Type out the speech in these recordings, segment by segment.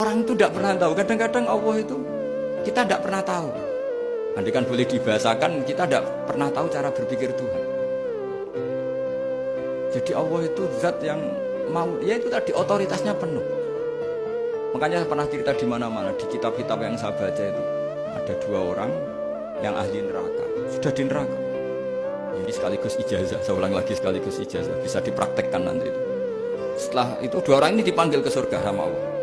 Orang itu tidak pernah tahu. Kadang-kadang Allah itu kita tidak pernah tahu. Andai kan boleh dibahasakan, kita tidak pernah tahu cara berpikir Tuhan. Jadi Allah itu zat yang mau, ya itu tadi otoritasnya penuh. Makanya saya pernah cerita di mana-mana, di kitab-kitab yang saya baca itu ada dua orang yang ahli neraka, sudah di neraka. Ini sekaligus ijazah, saya ulang lagi sekaligus ijazah, bisa dipraktekkan nanti itu. Setelah itu dua orang ini dipanggil ke surga sama Allah.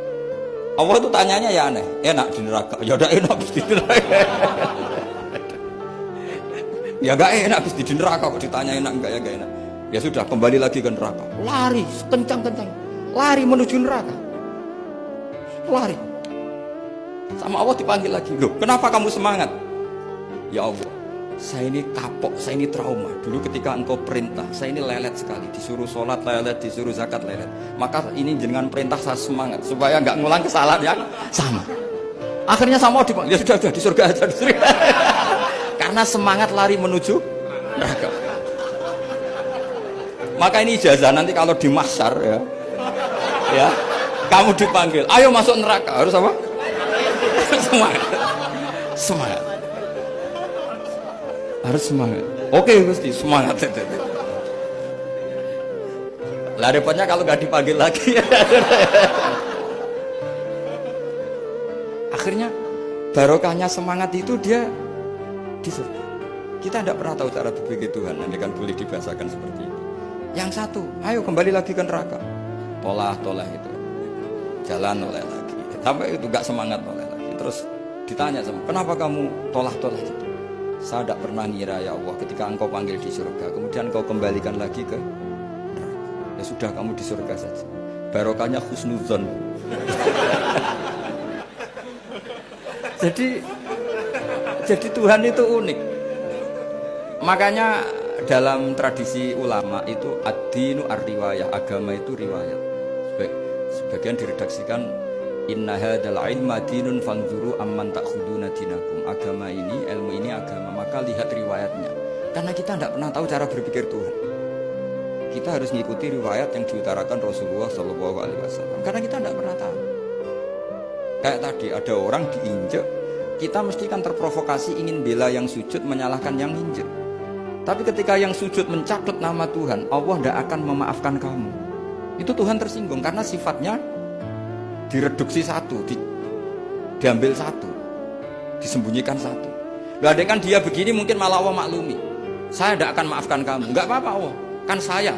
Allah itu tanyanya ya aneh, enak di neraka, ya udah enak di neraka. Ya gak enak di neraka, kok ditanya enak enggak ya gak enak. Ya sudah kembali lagi ke neraka, lari kencang-kencang, lari menuju neraka, lari. Sama Allah dipanggil lagi, loh kenapa kamu semangat? Ya Allah, saya ini kapok, saya ini trauma. Dulu ketika engkau perintah, saya ini lelet sekali. Disuruh sholat lelet, disuruh zakat lelet. Maka ini dengan perintah saya semangat supaya nggak ngulang kesalahan yang sama. Akhirnya sama dipanggil, ya sudah di surga aja, di surga. Karena semangat lari menuju neraka. Maka ini ijazah nanti kalau di mahsyar ya, kamu dipanggil, ayo masuk neraka, harus apa? Semangat, semangat. Harus semangat. Oke Gusti, semangat. Lah repotnya kalau nggak dipanggil lagi. Akhirnya barokahnya semangat itu dia di surga. Kita tidak pernah tahu cara berpikir Tuhan. Nanti kan boleh dibahasakan seperti itu. Yang satu, ayo kembali lagi ke neraka. Tolah itu, jalan oleh lagi. Sampai itu nggak semangat oleh lagi. Terus ditanya sama, kenapa kamu tolah itu? Saya tidak pernah ngira ya Allah ketika engkau panggil di surga kemudian engkau kembalikan lagi ke neraka. Ya sudah kamu di surga saja, barokahnya husnuzon. jadi Tuhan itu unik. Makanya dalam tradisi ulama itu ad-dinu ar-riwayah, agama itu riwayat. Sebagian diredaksikan inna hadzal ilma dinun fanzuru amman ta'khuduna dinakum. Agama ini, ilmu ini agama, maka lihat riwayatnya. Karena kita tidak pernah tahu cara berpikir Tuhan. Kita harus mengikuti riwayat yang diutarakan Rasulullah SAW. Karena kita tidak pernah tahu. Kayak tadi ada orang diinjek, kita mesti kan terprovokasi ingin bela yang sujud menyalahkan yang injek. Tapi ketika yang sujud mencatat nama Tuhan, Allah tidak akan memaafkan kamu. Itu Tuhan tersinggung karena sifatnya direduksi satu, diambil satu, disembunyikan satu. Loh ada kan dia begini mungkin malah Allah maklumi. Saya tidak akan maafkan kamu. Enggak apa-apa Allah, kan saya.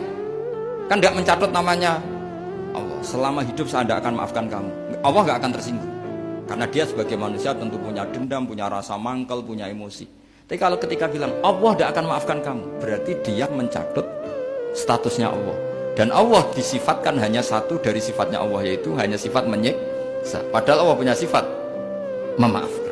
Kan tidak mencatat namanya Allah. Selama hidup saya tidak akan maafkan kamu. Allah enggak akan tersinggung. Karena dia sebagai manusia tentu punya dendam, punya rasa mangkel, punya emosi. Tapi kalau ketika bilang Allah tidak akan maafkan kamu, berarti dia mencatat statusnya Allah. Dan Allah disifatkan hanya satu dari sifatnya Allah, yaitu hanya sifat menyiksa. Padahal Allah punya sifat memaafkan.